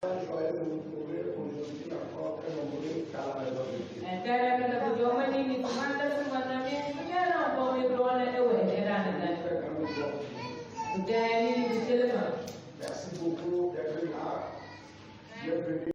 Joyeux de vous trouver aujourd'hui encore très nombreux à la maison de Dieu. Merci beaucoup d'être là. Bienvenue.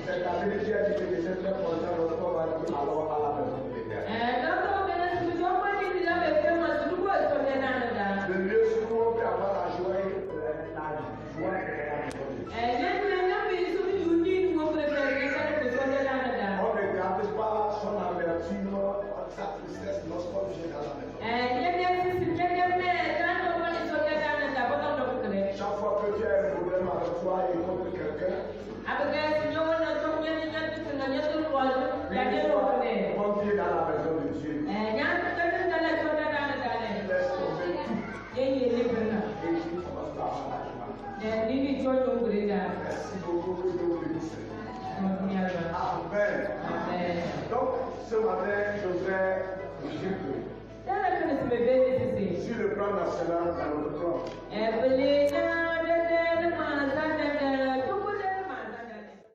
Cette abilité à dire que c'est très important lorsqu'on va dire alors à la maison de l'Éternel. Le lieu où on peut avoir la joie et la joie de la maison de Dieu. On ne garde pas son amertume, sa tristesse lorsqu'on vient dans la maison. Chaque fois que tu as un problème avec toi et contre quelqu'un, quand tu es dans la maison de Dieu, laisse tomber tout. Et tu commences à avoir la joie. Merci beaucoup que Dieu vous bénisse. Amen. Donc, ce matin, je vais dire que sur le plan national, dans notre plan,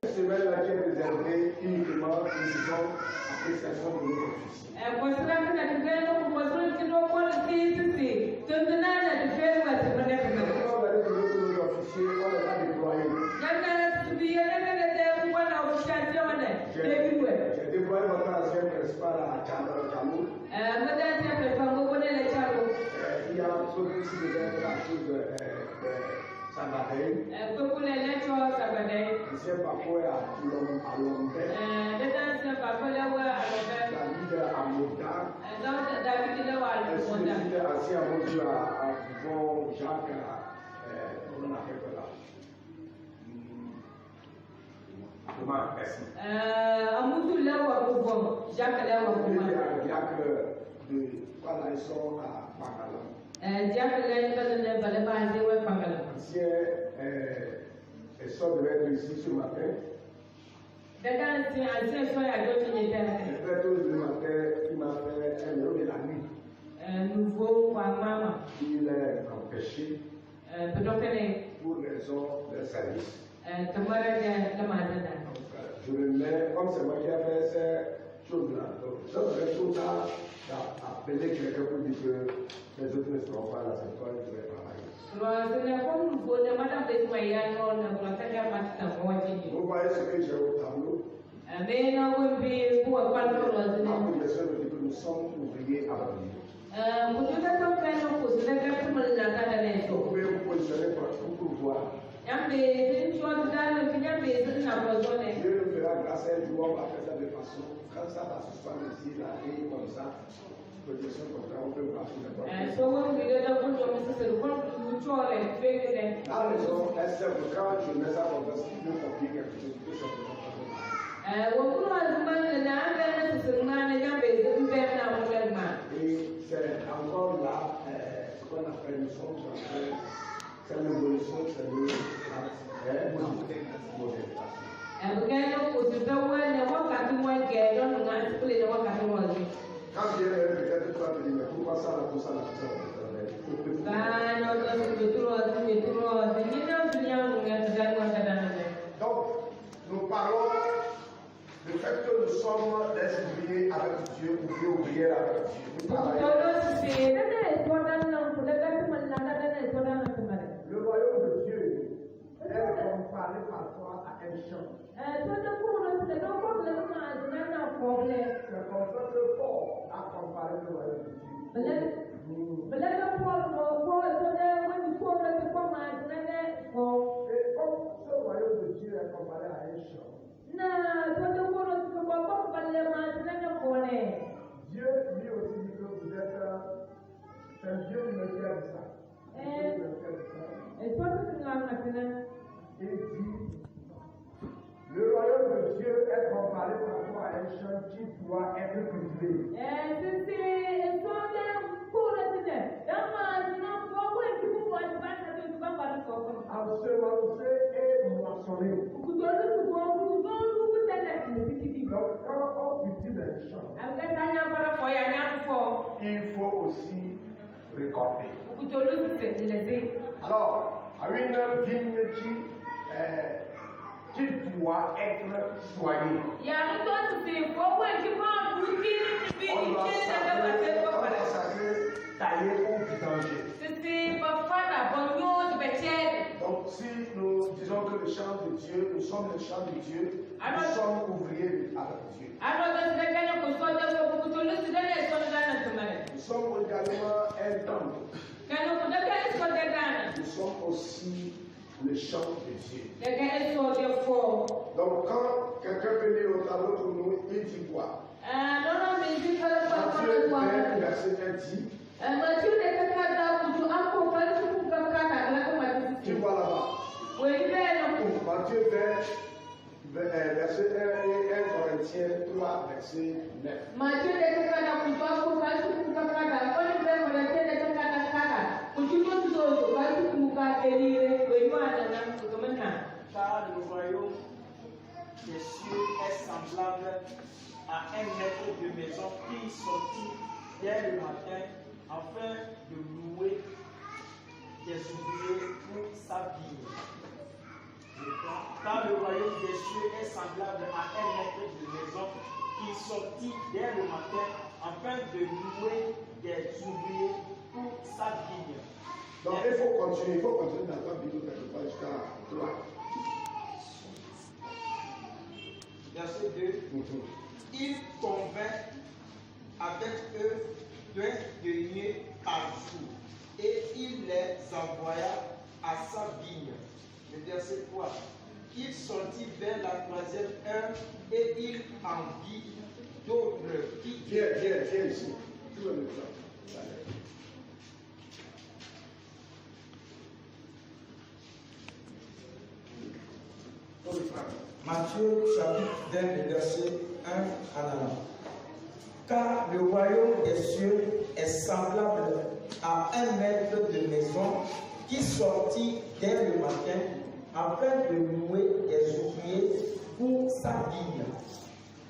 cette semaine-là qui est réservée uniquement pour une appréciation de nos officiers. On les a déployés. J'ai déployé notre ancien principal à Tchamou. Il y a un peu ici de la chose de Sabadell. Ancien Papoé à Lombé. David à Moda. Ancien Modu à Bon Jacques. Comment on appelle là? Comment? Merci. Jacques de voilà, ils sont à Pangalam. Ancien sort de être ici ce matin. Le matin, il m'a fait un euro de la nuit. Il est empêché pour raison de service. Je le mets, comme c'est moi qui ai fait ces choses-là. Donc, ça serait trop tard d'appeler quelqu'un pour dire que les autres ne seront pas là, c'est toi qui vais travailler. Vous voyez ce que j'ai au tableau? Nous sommes ouvriers à venir. Vous pouvez vous positionner pour voir. Dieu nous fera grâce à un jour, on va faire ça de façon, quand ça va se faire ici, là, et comme ça, position comme ça, on peut voir sur n'importe quoi. La raison est simple, quand je mets ça comme ça, si tu veux copier quelque chose, tu peux simplement faire ça. Et c'est encore là, ce qu'on appelle une sonde, c'est l'évolution, c'est le quand je viens peut-être toi te dire, mais pourquoi ça, tout ça, donc, nous parlons du fait que nous sommes des ouvriers avec Dieu, ouvriers avec Dieu. Le royaume de Dieu est comparé parfois à un champ. C'est comme ça que Paul a comparé le royaume de Dieu. Et comme ce royaume de Dieu est comparé à un champ, Dieu lui aussi dit que vous êtes c'est Dieu qui me dit ça. Il dit le royaume de Dieu est comparé parfois à un champ qui doit être cultivé. En ce moment, c'est les champs, il faut aussi récolter. Alors, à une vigne qui doit être soignée. On doit s'agir tailler au vidanger. Donc, si nous disons que le champ de Dieu, nous sommes le champ de Dieu, nous sommes ouvriers avec Dieu. Nous sommes également un temple. Nous sommes aussi le champ de Dieu. Donc, quand quelqu'un peut lire au tableau pour nous, il dit quoi? Matthieu 20, verset 1 dit. Tu vois là-bas. Matthieu 20, verset 1 et 1 Corinthiens 3, verset 9. Car le royaume des cieux est semblable à un maître de maison qui sortit dès le matin afin de louer des ouvriers pour sa vigne. Car le royaume des cieux est semblable à un maître de maison qui sortit dès le matin afin de louer des ouvriers pour sa vigne. Donc il faut continuer dans ta Bible quelque part jusqu'à 3. Verset 2. Il convint avec eux 2 deniers par jour et il les envoya à sa vigne. Le verset 3. Il sortit vers la 3e heure et il en vit d'autres qui... Viens ici. Tu veux le faire. Matthieu chapitre 20, verset 1 en avant. Car le royaume des cieux est semblable à un maître de maison qui sortit dès le matin afin de louer des ouvriers pour sa vigne.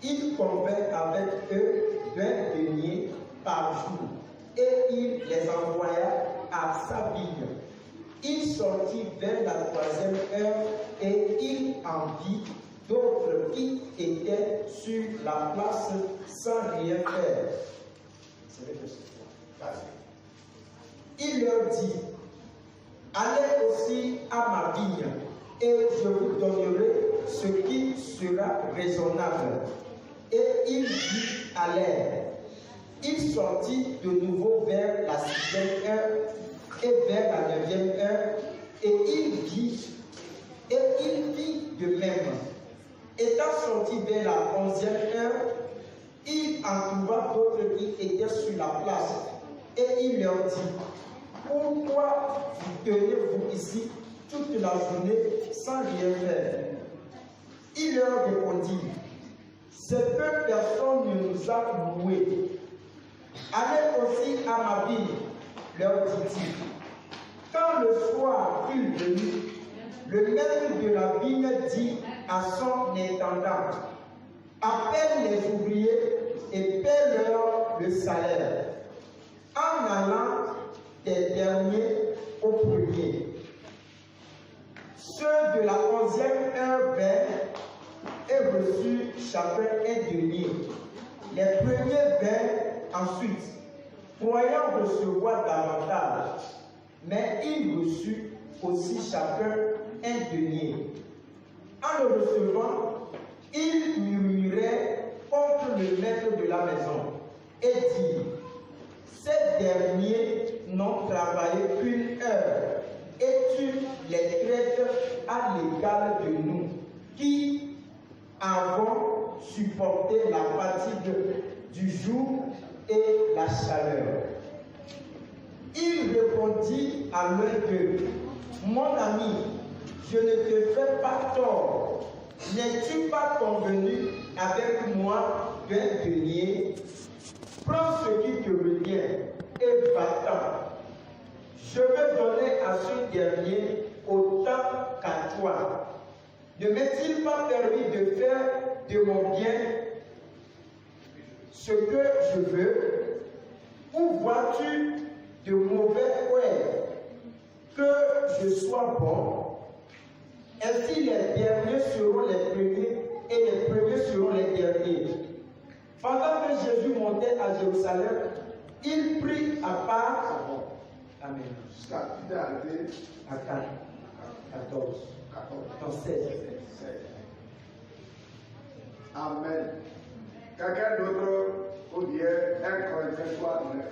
Il convint avec eux 20 deniers par jour et il les envoya à sa vigne. Il sortit vers la 3e heure et il en vit d'autres qui étaient sur la place sans rien faire. Il leur dit, allez aussi à ma vigne et je vous donnerai ce qui sera raisonnable. Et il dit, allez. Il sortit de nouveau vers la 6e heure et vers la 9e heure et il fit de même. Étant sorti vers la 11e heure, il en trouva d'autres qui étaient sur la place et il leur dit, pourquoi vous tenez-vous ici toute la journée sans rien faire? Il leur répondit, c'est que personne ne nous a loués. Allez aussi à ma ville, leur dit-il. Quand le soir fut venu, le maître de la vigne dit à son intendant, appelle les ouvriers et paie-leur le salaire, en allant des derniers aux premiers. Ceux de la 11e heure vinrent et reçurent chacun un denier. Les premiers vinrent ensuite, croyant recevoir davantage, mais ils reçurent aussi chacun un denier. En le recevant, ils murmuraient contre le maître de la maison et dirent, ces derniers n'ont travaillé qu'une heure et tu les traites à l'égal de nous qui avons supporté la fatigue du jour et la chaleur. Il répondit à l'un d'eux, mon ami, je ne te fais pas tort. N'es-tu pas convenu avec moi d'un denier? Prends ce qui te revient et va-t'en. Je veux donner à ce dernier autant qu'à toi. Ne m'est-il pas permis de faire de mon bien ce que je veux, ou vois-tu de mauvais ouais, que je sois bon? Ainsi les derniers seront les premiers et les premiers seront les derniers. Pendant que Jésus montait à Jérusalem, il prit à part. Amen. Jusqu'à tu t'es arrêté À 14. 16. Amen. Quelqu'un d'autre ou bien 1 Corinthiens 3, 9.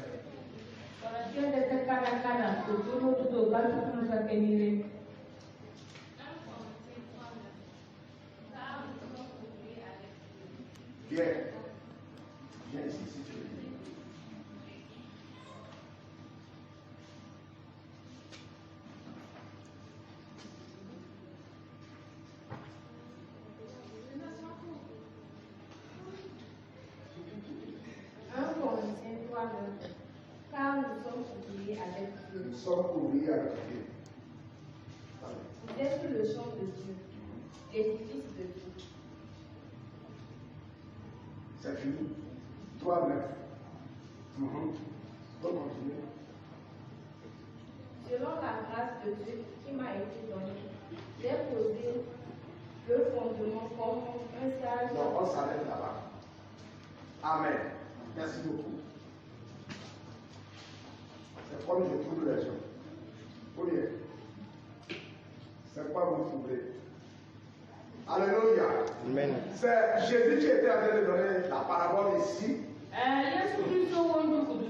Viens. Viens ici si tu veux. Car nous sommes ouvriers avec Dieu. Nous sommes ouvriers avec Dieu. Vous êtes le champ de Dieu, l'édifice de Dieu. C'est fini. 3, 9. On va continuer. Selon la grâce de Dieu qui m'a été donnée, j'ai posé le fondement comme un sage. Donc on s'arrête là-bas. Amen. Merci beaucoup. C'est comme je trouve les gens. Vous voyez? C'est quoi vous trouvez? Alléluia. Amen. C'est Jésus qui était en train de donner la parabole ici.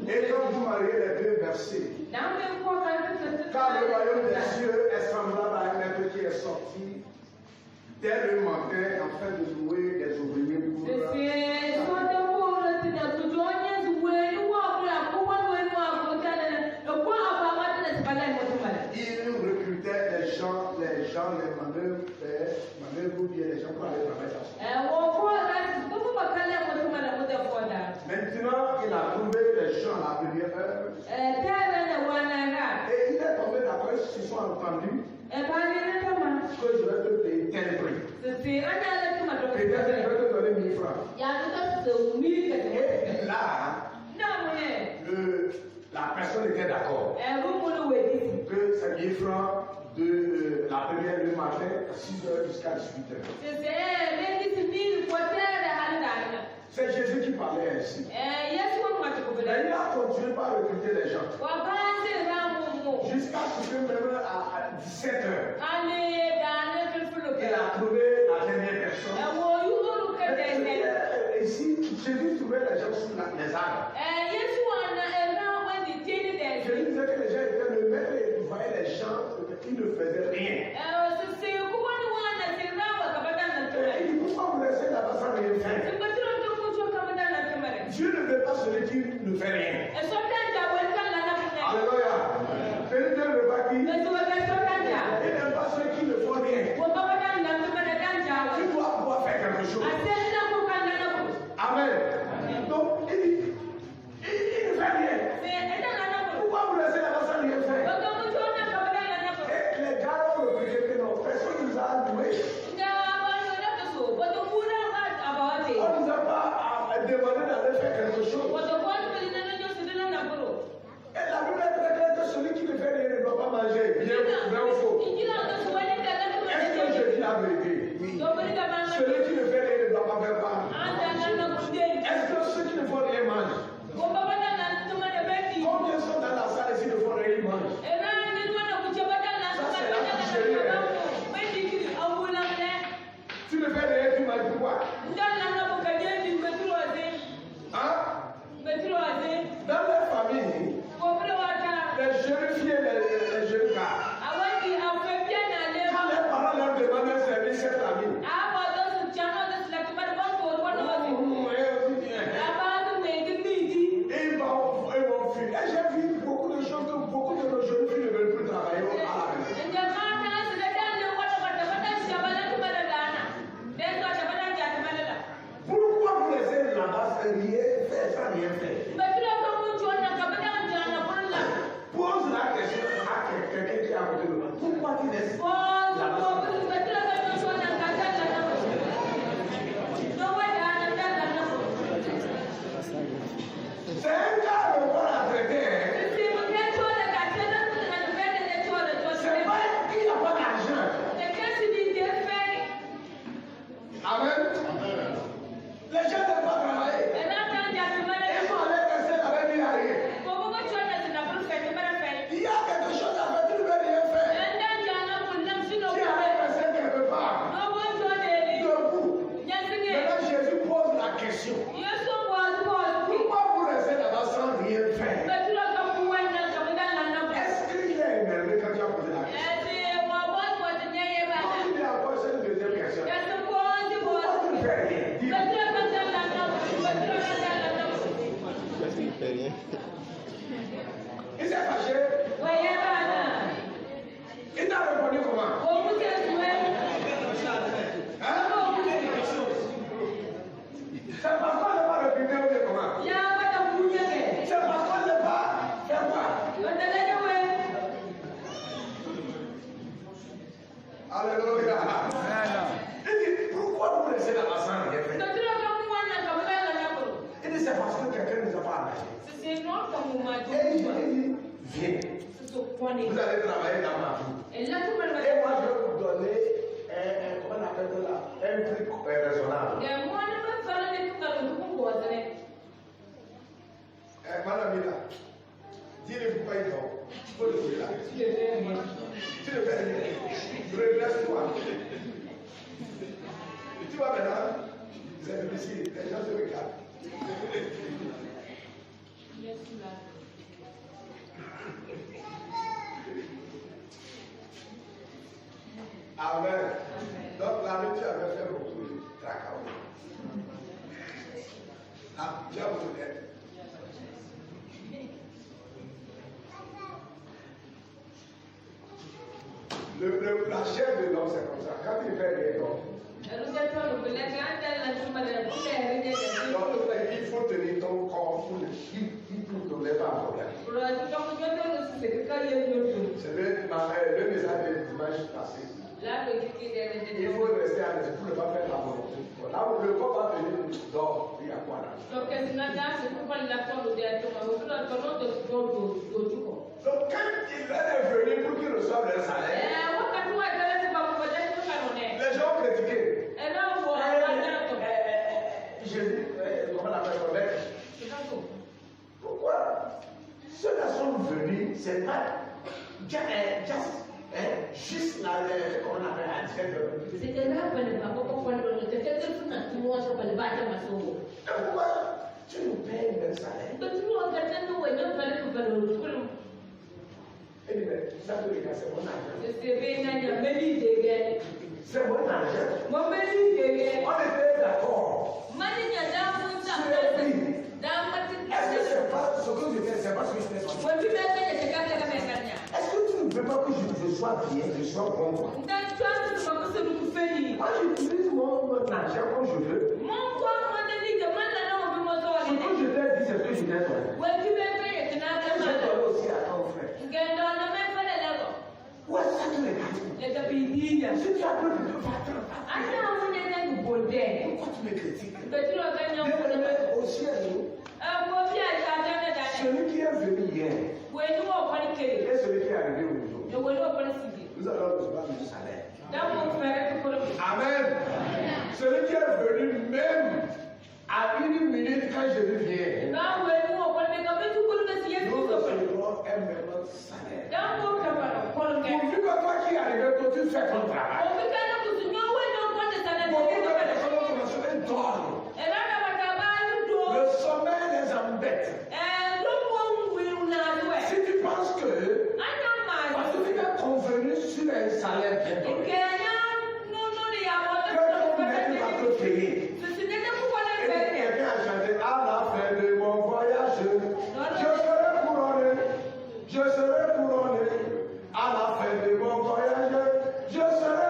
Et quand vous mariez les deux versets, car le royaume des cieux est semblable à un maître qui est sorti dès le matin afin de louer des ouvriers pour il recrutait les gens, les manœuvres ou bien les gens pour aller travailler là. Maintenant, il a trouvé les gens à la première heure. Et il est tombé d'accord, ils se sont entendus que je vais te payer tel prix. Peut-être que je vais te donner 1000 francs. Et là, la personne était d'accord que c'est 1000 francs de la première du matin à 6h jusqu'à 18h. C'est Jésus qui parlait ainsi. Mais il a continué par recruter les gens. Jusqu'à ce que même à 17h, il a trouvé la dernière personne. Ici, Jésus trouvait les gens sous les arbres. Jésus disait que les gens étaient le maître et il voyait les gens, ils ne faisaient rien. Et il dit, pourquoi vous laissez là-bas sans rien faire? Dieu ne veut pas celui qui ne fait rien. Alléluia. Dieu ne veut pas qui? Il n'aime pas ceux qui ne font rien. Tu dois pouvoir faire quelque chose. Amen. Donc, il ne fait rien. Pourquoi vous laissez là-bas sans rien faire? Et les gars ont recruté que non, personne nous a loué. On ne nous a pas demandé d'aller faire quelque chose. Et la Bible est très claire que celui qui ne fait rien ne doit pas manger. Bien ou faux? Est-ce que je dis la vérité? Oui. Celui qui ne fait rien ne doit pas faire part. Est-ce que ceux qui ne font rien mangent? Combien sont dans la salle ici ne font rien, ils mangent? Ça, c'est la tricherie. Tu ne fais rien, tu manges pourquoi? Hein? Dans les familles, les jeunes filles et les jeunes gars, quand les parents leur demandent un service, cette famille, ils vont fuir. Et j'ai vu beaucoup de choses que beaucoup de nos jeunes filles ne veulent plus travailler à la maison. Pourquoi vous laissez là-bas faire sans rien faire? Pose la question à quelqu'un qui est à côté de moi. Pourquoi tu laisses là-bas? Il s'est fâché. Il t'a répondu comment? Hein? C'est parce qu'on n'a pas répété ou comment? C'est parce qu'on n'a pas fait quoi? Alléluia. Il dit, pourquoi vous laissez la maçon rien faire? Il dit, c'est parce que quelqu'un ne nous a pas engagés. Et il dit, viens. Vous allez travailler dans ma vie. Et moi, je vais vous donner comment on appelle ça? Un truc raisonnable. Madame Mila, dis-le pourquoi il dort. Il faut le dire là. Tu le fais bien. Redresse-toi. Tu vois maintenant, c'est difficile. Les gens se regardent. Amen. Donc la nuit, tu avais fait beaucoup de tracas. Ah, tu as voulu être. La chair de l'homme, c'est comme ça. Quand il fait rien, donc il faut tenir ton corps pour le chiffre, il ne donner pas un problème. C'est le message de dimanche passé. Il faut rester à l'aise pour ne pas faire la volonté. Là où le corps va venir, donc il y a quoi là? Donc quand il est venu pour qu'il reçoive le salaire, les gens ont critiqué. Jésus, comment on appelle ça? Pourquoi? Ceux-là sont venus, c'est pas juste là, comment on appelle la pourquoi tu nous payes le salaire? Ça te regarde, c'est mon argent. C'est mon argent. On était d'accord. Est-ce que c'est pas ce que je fais, c'est pas ce que je fais? Est-ce que tu ne veux pas que je sois bien, je sois bon? Moi, j'utilise mon argent comme je veux. Ce que je t'ai dit, c'est ce que je t'ai donné. Je donne aussi à ton frère. Où est-ce que tu les gagnes? Si tu as peur de te battre, pourquoi tu me critiques? Au ciel, celui qui est venu hier et celui qui est arrivé aujourd'hui, nous allons recevoir du salaire. Amen. Celui qui est venu même à une minute quand je viens, nous recevrons un même salaire. Pourvu que toi qui es arrivé, toi tu fais ton travail. Le sommeil les embête. Si tu penses que parce que tu es convenu sur un salaire bien donné, que ton maître va te payer. Et quelqu'un a chanté à la fin de mon voyage, je serai couronné, je serai couronné. À la fin de mon voyage, je serai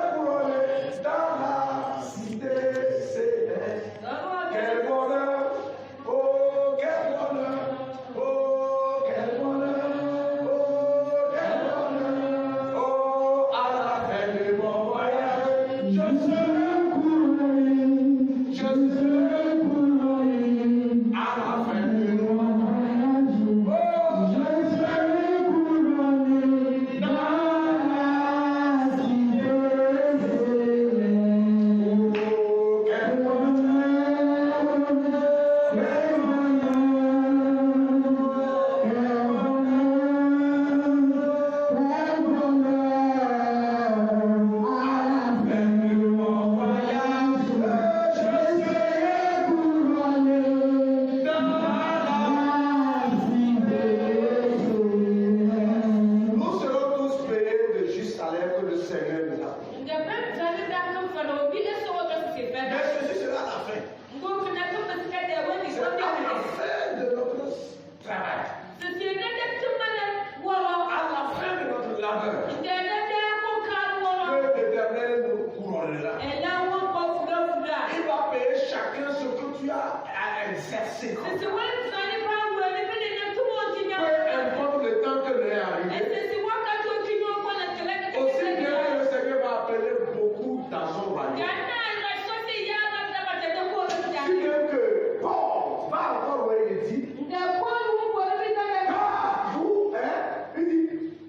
exercer. C'est ce wani tsani pa wo ne pe ne tu mo kinya. Peu importe le temps que l'est arrivé. C'est ce wakati o kinyo ko na kele ke. Aussi bien que le Seigneur va appeler beaucoup dans son royaume. Kana na sote ya na ba te de ko ro ya. Si bien que Paul va encore où il dit.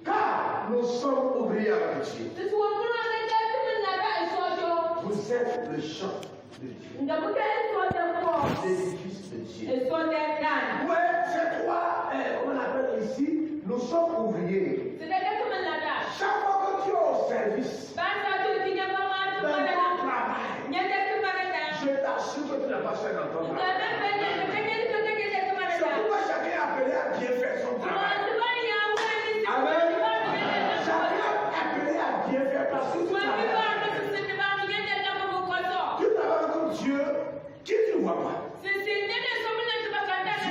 Car nous sommes ouvriers avec Dieu. Vous êtes le champ de Dieu. L'édifice de Dieu. Oui, c'est quoi on appelle ici, nous sommes ouvriers. Chaque fois que tu es au service, dans ton travail, je t'assure que tu n'as pas fait dans ton travail. C'est pourquoi chacun est appelé à bien faire son travail. Amen. Chacun est appelé à bien faire parce que tu travailles comme Dieu qui tu ne vois pas.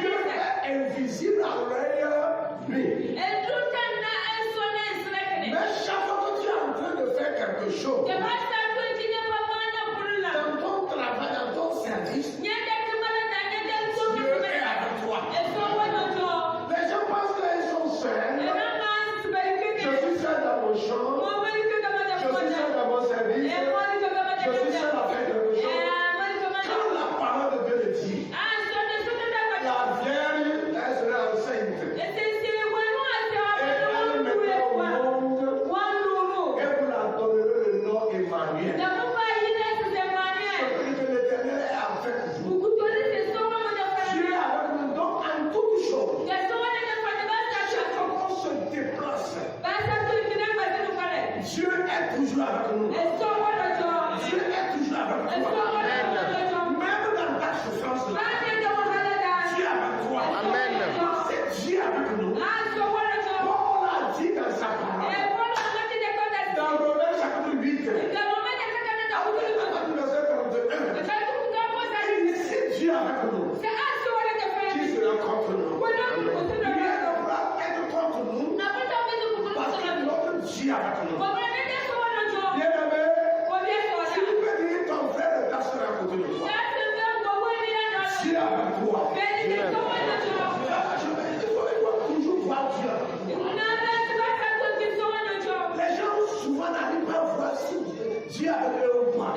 Dieu est invisible à l'œil nu. Mais chaque fois que tu es en train de faire quelque chose, dans ton travail, dans ton service, Dieu est avec toi. Les gens pensent qu'ils sont seuls. Je suis seul dans mon champ. Je suis seul dans mon service. Je suis seul à faire quelque chose. Quand la parole de Dieu le dit, la vierge, elle sera enceinte. Et elle mettra au monde. Et vous la donnerez le nom Emmanuel. Ce que l'Éternel est avec vous. Dieu est avec nous donc en toutes choses. Chaque fois qu'on se déplace, Dieu est toujours avec nous. Dieu est toujours avec toi. Même dans ta souffrance, Dieu est avec toi. C'est Dieu avec nous. Paul a dit dans sa parole, dans Romains chapitre 8, verset 31, si Dieu est avec nous, qui sera contre nous? Rien ne pourra être contre nous parce que notre Dieu est avec nous. Bien-aimé, si tu peux dire ton frère et ta soeur à côté de toi, Dieu est avec toi. Il faut toujours voir Dieu avec toi. Les gens souvent n'arrivent pas à voir si Dieu est avec eux ou pas.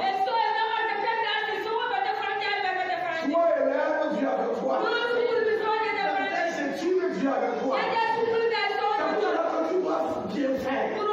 Toi élève, Dieu est avec toi. C'est Dieu avec toi. Quand tu dois bien faire.